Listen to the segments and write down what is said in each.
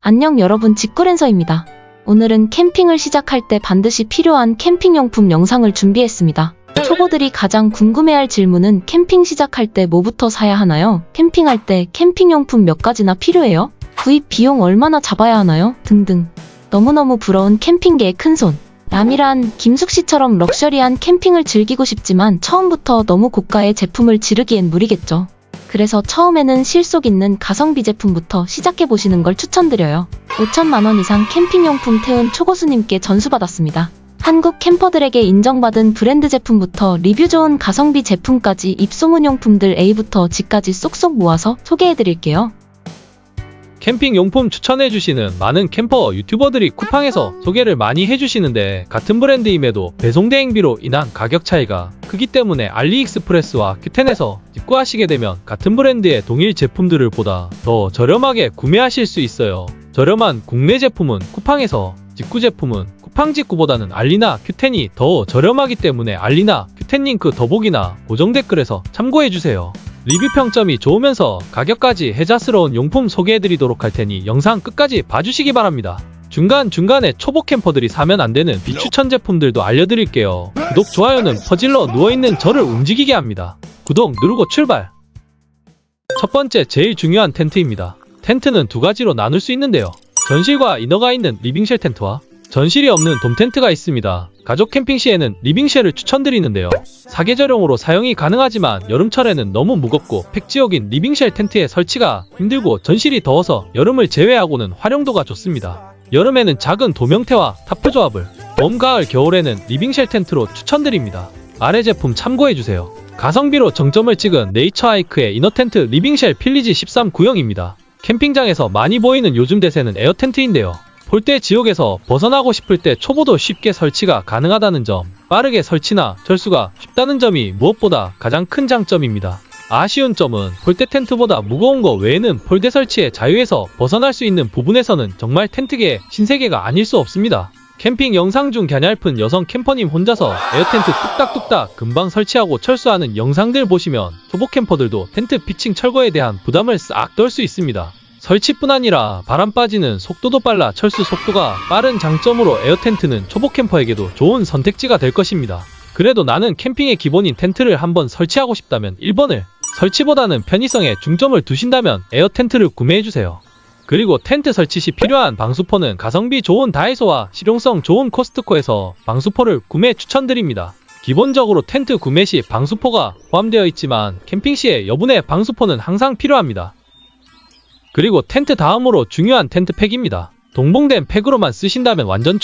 안녕 여러분, 직구랜서입니다. 오늘은 캠핑을 시작할 때 반드시 필요한 캠핑용품 영상을 준비했습니다. 초보들이 가장 궁금해할 질문은 캠핑 시작할 때 뭐부터 사야 하나요? 캠핑할 때 캠핑용품 몇 가지나 필요해요? 구입 비용 얼마나 잡아야 하나요? 등등. 너무너무 부러운 캠핑계의 큰손. 남이란 김숙씨처럼 럭셔리한 캠핑을 즐기고 싶지만 처음부터 너무 고가의 제품을 지르기엔 무리겠죠. 그래서 처음에는 실속 있는 가성비 제품부터 시작해보시는 걸 추천드려요. 5천만원 이상 캠핑용품 태운 초고수님께 전수받았습니다. 한국 캠퍼들에게 인정받은 브랜드 제품부터 리뷰 좋은 가성비 제품까지 입소문용품들 A부터 G까지 쏙쏙 모아서 소개해드릴게요. 캠핑용품 추천해주시는 많은 캠퍼 유튜버들이 쿠팡에서 소개를 많이 해주시는데 같은 브랜드임에도 배송 대행비로 인한 가격 차이가 크기 때문에 알리익스프레스와 큐텐에서 직구하시게 되면 같은 브랜드의 동일 제품들을 보다 더 저렴하게 구매하실 수 있어요. 저렴한 국내 제품은 쿠팡에서, 직구 제품은 쿠팡 직구보다는 알리나 큐텐이 더 저렴하기 때문에 알리나 큐텐 링크 더보기나 고정 댓글에서 참고해주세요. 리뷰 평점이 좋으면서 가격까지 혜자스러운 용품 소개해드리도록 할 테니 영상 끝까지 봐주시기 바랍니다. 중간중간에 초보 캠퍼들이 사면 안 되는 비추천 제품들도 알려드릴게요. 구독, 좋아요는 퍼질러 누워있는 저를 움직이게 합니다. 구독 누르고 출발! 첫 번째, 제일 중요한 텐트입니다. 텐트는 두 가지로 나눌 수 있는데요. 전실과 이너가 있는 리빙쉘 텐트와 전실이 없는 돔 텐트가 있습니다. 가족 캠핑 시에는 리빙쉘을 추천드리는데요. 사계절용으로 사용이 가능하지만 여름철에는 너무 무겁고 팩지역인 리빙쉘 텐트의 설치가 힘들고 전실이 더워서 여름을 제외하고는 활용도가 좋습니다. 여름에는 작은 도명태와 타프 조합을, 봄, 가을, 겨울에는 리빙쉘 텐트로 추천드립니다. 아래 제품 참고해주세요. 가성비로 정점을 찍은 네이처하이크의 이너텐트 리빙쉘 필리지 13 구형입니다. 캠핑장에서 많이 보이는 요즘 대세는 에어텐트인데요. 폴대 지옥에서 벗어나고 싶을 때 초보도 쉽게 설치가 가능하다는 점, 빠르게 설치나 철수가 쉽다는 점이 무엇보다 가장 큰 장점입니다. 아쉬운 점은 폴대 텐트보다 무거운 거 외에는 폴대 설치의 자유에서 벗어날 수 있는 부분에서는 정말 텐트계의 신세계가 아닐 수 없습니다. 캠핑 영상 중 갸냘픈 여성 캠퍼님 혼자서 에어텐트 뚝딱뚝딱 금방 설치하고 철수하는 영상들 보시면 초보 캠퍼들도 텐트 피칭 철거에 대한 부담을 싹 덜 수 있습니다. 설치뿐 아니라 바람 빠지는 속도도 빨라 철수 속도가 빠른 장점으로 에어텐트는 초보 캠퍼에게도 좋은 선택지가 될 것입니다. 그래도 나는 캠핑의 기본인 텐트를 한번 설치하고 싶다면 1번을, 설치보다는 편의성에 중점을 두신다면 에어텐트를 구매해주세요. 그리고 텐트 설치 시 필요한 방수포는 가성비 좋은 다이소와 실용성 좋은 코스트코에서 방수포를 구매 추천드립니다. 기본적으로 텐트 구매 시 방수포가 포함되어 있지만 캠핑 시에 여분의 방수포는 항상 필요합니다. 그리고 텐트 다음으로 중요한 텐트 팩입니다. 동봉된 팩으로만 쓰신다면 완전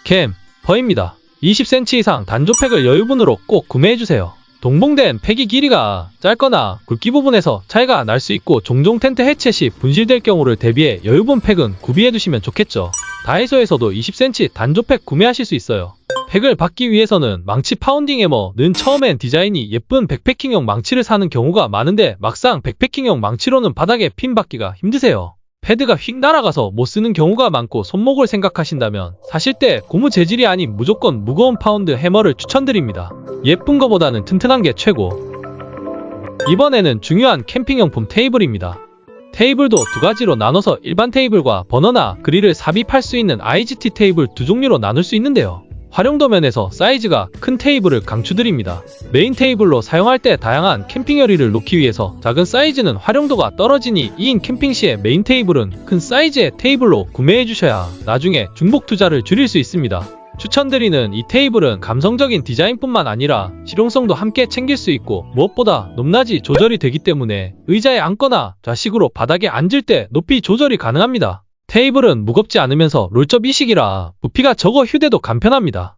캠퍼입니다. 20cm 이상 단조팩을 여유분으로 꼭 구매해주세요. 동봉된 팩이 길이가 짧거나 굵기 부분에서 차이가 날 수 있고 종종 텐트 해체 시 분실될 경우를 대비해 여유분 팩은 구비해두시면 좋겠죠. 다이소에서도 20cm 단조팩 구매하실 수 있어요. 팩을 받기 위해서는 망치 파운딩 해머는 처음엔 디자인이 예쁜 백패킹용 망치를 사는 경우가 많은데 막상 백패킹용 망치로는 바닥에 핀 받기가 힘드세요. 패드가 휙 날아가서 못 쓰는 경우가 많고 손목을 생각하신다면 사실 때 고무 재질이 아닌 무조건 무거운 파운드 해머를 추천드립니다. 예쁜 거보다는 튼튼한 게 최고. 이번에는 중요한 캠핑용품 테이블입니다. 테이블도 두 가지로 나눠서 일반 테이블과 버너나 그릴을 삽입할 수 있는 IGT 테이블 두 종류로 나눌 수 있는데요. 활용도 면에서 사이즈가 큰 테이블을 강추드립니다. 메인 테이블로 사용할 때 다양한 캠핑 요리를 놓기 위해서 작은 사이즈는 활용도가 떨어지니 2인 캠핑 시에 메인 테이블은 큰 사이즈의 테이블로 구매해 주셔야 나중에 중복 투자를 줄일 수 있습니다. 추천드리는 이 테이블은 감성적인 디자인뿐만 아니라 실용성도 함께 챙길 수 있고 무엇보다 높낮이 조절이 되기 때문에 의자에 앉거나 좌식으로 바닥에 앉을 때 높이 조절이 가능합니다. 테이블은 무겁지 않으면서 롤접 이식이라 부피가 적어 휴대도 간편합니다.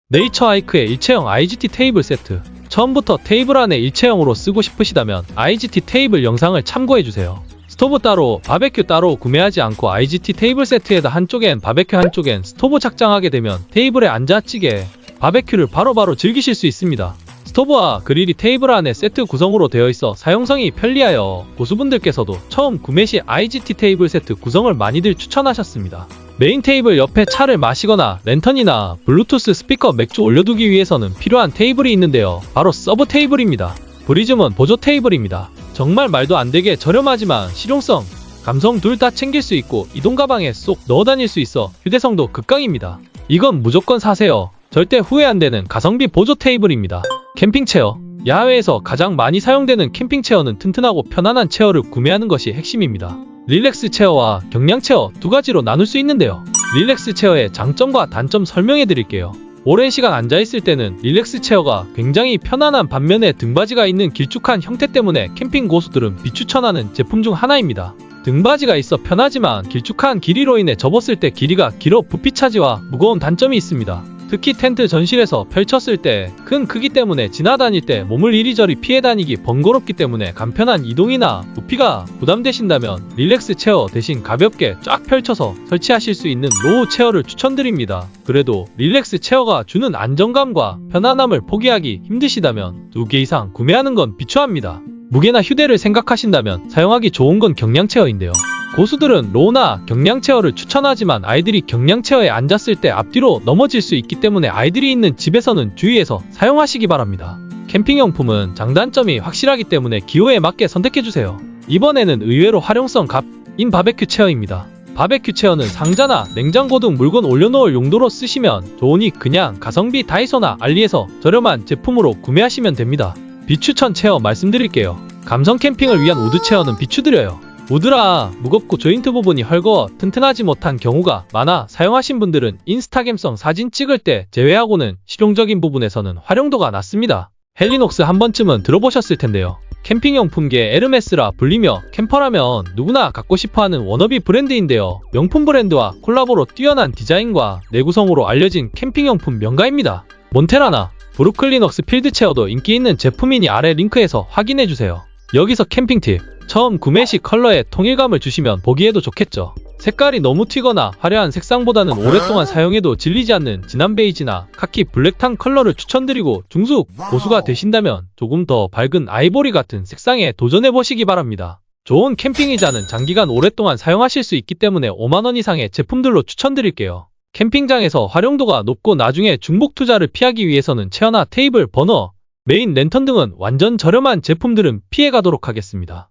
네이처하이크의 일체형 IGT 테이블 세트. 처음부터 테이블 안에 일체형으로 쓰고 싶으시다면 IGT 테이블 영상을 참고해주세요. 스토브 따로, 바베큐 따로 구매하지 않고 IGT 테이블 세트에다 한쪽엔 바베큐 한쪽엔 스토브 착장하게 되면 테이블에 앉아 찌개, 바베큐를 바로바로 즐기실 수 있습니다. 스토브와 그릴이 테이블 안에 세트 구성으로 되어 있어 사용성이 편리하여 고수분들께서도 처음 구매 시 IGT 테이블 세트 구성을 많이들 추천하셨습니다. 메인 테이블 옆에 차를 마시거나 랜턴이나 블루투스 스피커 맥주 올려두기 위해서는 필요한 테이블이 있는데요. 바로 서브 테이블입니다. 브리즘은 보조 테이블입니다. 정말 말도 안 되게 저렴하지만 실용성, 감성 둘 다 챙길 수 있고 이동 가방에 쏙 넣어 다닐 수 있어 휴대성도 극강입니다. 이건 무조건 사세요. 절대 후회 안 되는 가성비 보조 테이블입니다. 캠핑 체어. 야외에서 가장 많이 사용되는 캠핑 체어는 튼튼하고 편안한 체어를 구매하는 것이 핵심입니다. 릴렉스 체어와 경량 체어 두 가지로 나눌 수 있는데요. 릴렉스 체어의 장점과 단점 설명해 드릴게요. 오랜 시간 앉아있을 때는 릴렉스 체어가 굉장히 편안한 반면에 등받이가 있는 길쭉한 형태 때문에 캠핑 고수들은 비추천하는 제품 중 하나입니다. 등받이가 있어 편하지만 길쭉한 길이로 인해 접었을 때 길이가 길어 부피 차지와 무거운 단점이 있습니다. 특히 텐트 전실에서 펼쳤을 때 큰 크기 때문에 지나다닐 때 몸을 이리저리 피해 다니기 번거롭기 때문에 간편한 이동이나 부피가 부담되신다면 릴렉스 체어 대신 가볍게 쫙 펼쳐서 설치하실 수 있는 로우 체어를 추천드립니다. 그래도 릴렉스 체어가 주는 안정감과 편안함을 포기하기 힘드시다면 2개 이상 구매하는 건 비추합니다. 무게나 휴대를 생각하신다면 사용하기 좋은 건 경량 체어인데요. 고수들은 로우나 경량 체어를 추천하지만 아이들이 경량 체어에 앉았을 때 앞뒤로 넘어질 수 있기 때문에 아이들이 있는 집에서는 주의해서 사용하시기 바랍니다. 캠핑용품은 장단점이 확실하기 때문에 기호에 맞게 선택해주세요. 이번에는 의외로 활용성 갑인 바베큐 체어입니다. 바베큐 체어는 상자나 냉장고 등 물건 올려놓을 용도로 쓰시면 좋으니 그냥 가성비 다이소나 알리에서 저렴한 제품으로 구매하시면 됩니다. 비추천 체어 말씀드릴게요. 감성 캠핑을 위한 우드 체어는 비추드려요. 우드라 무겁고 조인트 부분이 헐거워 튼튼하지 못한 경우가 많아 사용하신 분들은 인스타감성 사진 찍을 때 제외하고는 실용적인 부분에서는 활용도가 낮습니다. 헬리녹스 한 번쯤은 들어보셨을 텐데요. 캠핑용품계 에르메스라 불리며 캠퍼라면 누구나 갖고 싶어하는 워너비 브랜드인데요. 명품 브랜드와 콜라보로 뛰어난 디자인과 내구성으로 알려진 캠핑용품 명가입니다. 몬테라나 브루클리녹스 필드 체어도 인기 있는 제품이니 아래 링크에서 확인해주세요. 여기서 캠핑 팁. 처음 구매 시 컬러에 통일감을 주시면 보기에도 좋겠죠. 색깔이 너무 튀거나 화려한 색상보다는 오랫동안 사용해도 질리지 않는 진한 베이지나 카키 블랙탄 컬러를 추천드리고 중수 고수가 되신다면 조금 더 밝은 아이보리 같은 색상에 도전해보시기 바랍니다. 좋은 캠핑 의자는 장기간 오랫동안 사용하실 수 있기 때문에 5만원 이상의 제품들로 추천드릴게요. 캠핑장에서 활용도가 높고 나중에 중복 투자를 피하기 위해서는 체어나 테이블, 버너, 메인 랜턴 등은 완전 저렴한 제품들은 피해가도록 하겠습니다.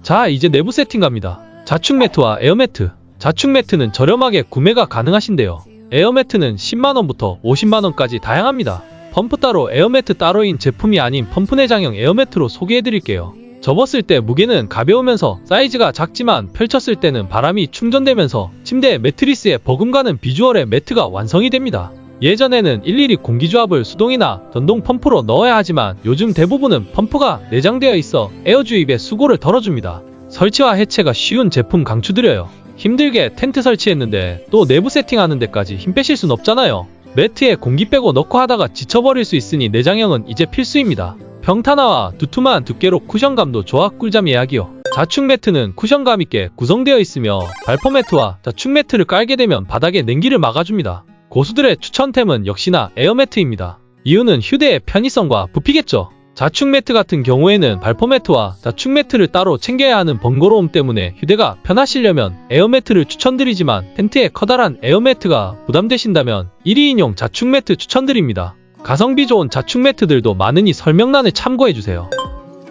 자, 이제 내부 세팅 갑니다. 자축 매트와 에어 매트. 자축 매트는 저렴하게 구매가 가능하신데요. 에어 매트는 10만원부터 50만원까지 다양합니다. 펌프 따로 에어 매트 따로인 제품이 아닌 펌프 내장형 에어 매트로 소개해드릴게요. 접었을 때 무게는 가벼우면서 사이즈가 작지만 펼쳤을 때는 바람이 충전되면서 침대 매트리스에 버금가는 비주얼의 매트가 완성이 됩니다. 예전에는 일일이 공기주압을 수동이나 전동 펌프로 넣어야 하지만 요즘 대부분은 펌프가 내장되어 있어 에어 주입에 수고를 덜어줍니다. 설치와 해체가 쉬운 제품 강추드려요. 힘들게 텐트 설치했는데 또 내부 세팅하는 데까지 힘 빼실 순 없잖아요. 매트에 공기 빼고 넣고 하다가 지쳐버릴 수 있으니 내장형은 이제 필수입니다. 평탄화와 두툼한 두께로 쿠션감도 좋아 꿀잠 예약이요. 자축 매트는 쿠션감 있게 구성되어 있으며 발포 매트와 자축 매트를 깔게 되면 바닥에 냉기를 막아줍니다. 고수들의 추천템은 역시나 에어 매트입니다. 이유는 휴대의 편의성과 부피겠죠. 자축 매트 같은 경우에는 발포 매트와 자축 매트를 따로 챙겨야 하는 번거로움 때문에 휴대가 편하시려면 에어 매트를 추천드리지만 텐트에 커다란 에어 매트가 부담되신다면 1인용 자축 매트 추천드립니다. 가성비 좋은 자축 매트들도 많으니 설명란을 참고해주세요.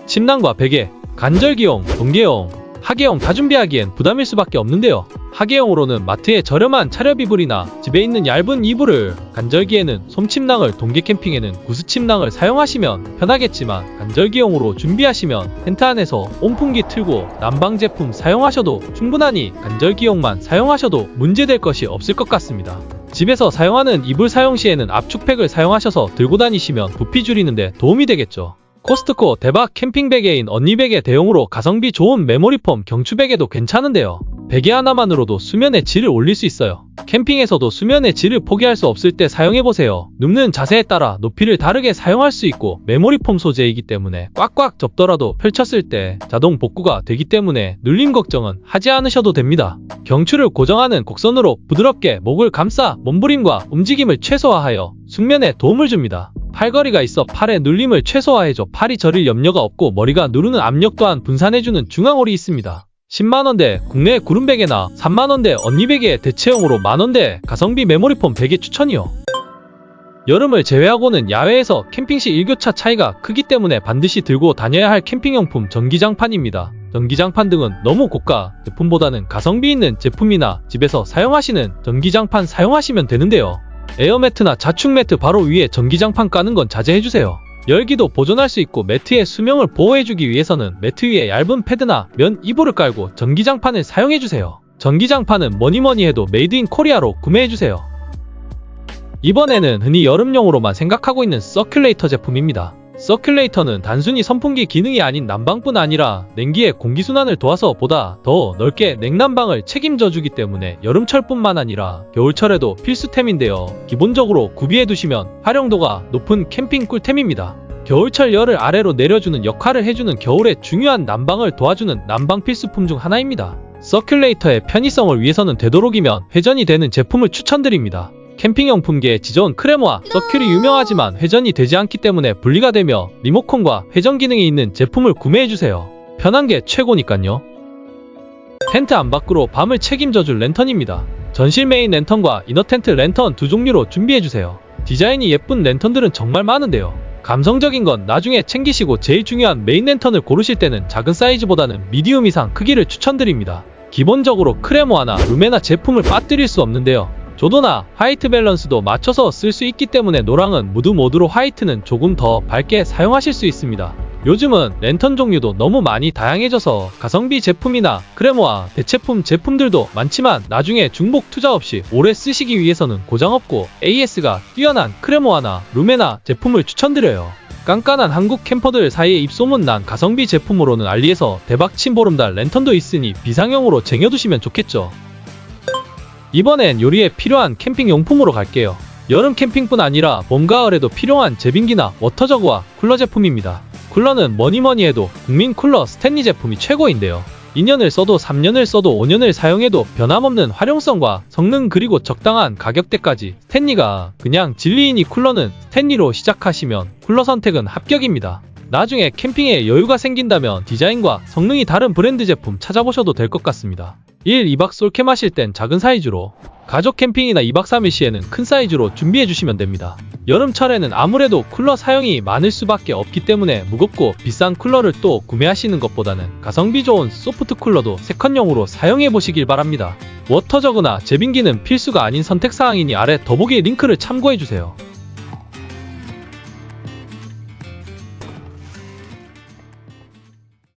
침낭과 베개, 간절기용, 동계용, 하계용 다 준비하기엔 부담일 수밖에 없는데요. 하계용으로는 마트에 저렴한 차렵 이불이나 집에 있는 얇은 이불을, 간절기에는 솜침낭을, 동계 캠핑에는 구스침낭을 사용하시면 편하겠지만 간절기용으로 준비하시면 텐트 안에서 온풍기 틀고 난방 제품 사용하셔도 충분하니 간절기용만 사용하셔도 문제될 것이 없을 것 같습니다. 집에서 사용하는 이불 사용 시에는 압축팩을 사용하셔서 들고 다니시면 부피 줄이는데 도움이 되겠죠. 코스트코 대박 캠핑 베개인 언니베개 대용으로 가성비 좋은 메모리폼 경추베개도 괜찮은데요. 베개 하나만으로도 수면의 질을 올릴 수 있어요. 캠핑에서도 수면의 질을 포기할 수 없을 때 사용해보세요. 눕는 자세에 따라 높이를 다르게 사용할 수 있고 메모리폼 소재이기 때문에 꽉꽉 접더라도 펼쳤을 때 자동 복구가 되기 때문에 눌림 걱정은 하지 않으셔도 됩니다. 경추를 고정하는 곡선으로 부드럽게 목을 감싸 몸부림과 움직임을 최소화하여 숙면에 도움을 줍니다. 팔걸이가 있어 팔의 눌림을 최소화해줘 팔이 저릴 염려가 없고 머리가 누르는 압력 또한 분산해주는 중앙홀이 있습니다. 10만원대 국내 구름베개나 3만원대 언니베개 대체용으로 만원대 가성비 메모리폼 베개 추천이요. 여름을 제외하고는 야외에서 캠핑 시 일교차 차이가 크기 때문에 반드시 들고 다녀야 할 캠핑용품 전기장판입니다. 전기장판 등은 너무 고가 제품보다는 가성비 있는 제품이나 집에서 사용하시는 전기장판 사용하시면 되는데요. 에어매트나 자축매트 바로 위에 전기장판 까는 건 자제해주세요. 열기도 보존할 수 있고 매트의 수명을 보호해주기 위해서는 매트 위에 얇은 패드나 면 이불을 깔고 전기장판을 사용해주세요. 전기장판은 뭐니뭐니 해도 메이드 인 코리아로 구매해주세요. 이번에는 흔히 여름용으로만 생각하고 있는 서큘레이터 제품입니다. 서큘레이터는 단순히 선풍기 기능이 아닌 난방뿐 아니라 냉기의 공기순환을 도와서 보다 더 넓게 냉난방을 책임져주기 때문에 여름철뿐만 아니라 겨울철에도 필수템인데요. 기본적으로 구비해두시면 활용도가 높은 캠핑 꿀템입니다. 겨울철 열을 아래로 내려주는 역할을 해주는 겨울에 중요한 난방을 도와주는 난방 필수품 중 하나입니다. 서큘레이터의 편의성을 위해서는 되도록이면 회전이 되는 제품을 추천드립니다. 캠핑용품계의 지저온 크레모와 서큘이 유명하지만 회전이 되지 않기 때문에 분리가 되며 리모컨과 회전 기능이 있는 제품을 구매해주세요. 편한 게 최고니깐요. 텐트 안팎으로 밤을 책임져줄 랜턴입니다. 전실 메인 랜턴과 이너 텐트 랜턴 두 종류로 준비해주세요. 디자인이 예쁜 랜턴들은 정말 많은데요. 감성적인 건 나중에 챙기시고 제일 중요한 메인 랜턴을 고르실 때는 작은 사이즈보다는 미디움 이상 크기를 추천드립니다. 기본적으로 크레모아나 루메나 제품을 빠뜨릴 수 없는데요. 조도나 화이트 밸런스도 맞춰서 쓸 수 있기 때문에 노랑은 무드 모드로 화이트는 조금 더 밝게 사용하실 수 있습니다. 요즘은 랜턴 종류도 너무 많이 다양해져서 가성비 제품이나 크레모아 대체품 제품들도 많지만 나중에 중복 투자 없이 오래 쓰시기 위해서는 고장없고 AS가 뛰어난 크레모아나 루메나 제품을 추천드려요. 깐깐한 한국 캠퍼들 사이에 입소문 난 가성비 제품으로는 알리에서 대박친 보름달 랜턴도 있으니 비상용으로 쟁여두시면 좋겠죠. 이번엔 요리에 필요한 캠핑 용품으로 갈게요. 여름 캠핑뿐 아니라 봄, 가을에도 필요한 제빙기나 워터저그와 쿨러 제품입니다. 쿨러는 뭐니뭐니 해도 국민 쿨러 스탠리 제품이 최고인데요. 2년을 써도 3년을 써도 5년을 사용해도 변함없는 활용성과 성능 그리고 적당한 가격대까지 스탠리가 그냥 진리이니 쿨러는 스탠리로 시작하시면 쿨러 선택은 합격입니다. 나중에 캠핑에 여유가 생긴다면 디자인과 성능이 다른 브랜드 제품 찾아보셔도 될 것 같습니다. 1, 2박 솔캠 하실 땐 작은 사이즈로, 가족 캠핑이나 2박 3일 시에는 큰 사이즈로 준비해주시면 됩니다. 여름철에는 아무래도 쿨러 사용이 많을 수밖에 없기 때문에 무겁고 비싼 쿨러를 또 구매하시는 것보다는 가성비 좋은 소프트 쿨러도 세컨용으로 사용해보시길 바랍니다. 워터저그나 제빙기는 필수가 아닌 선택사항이니 아래 더보기 링크를 참고해주세요.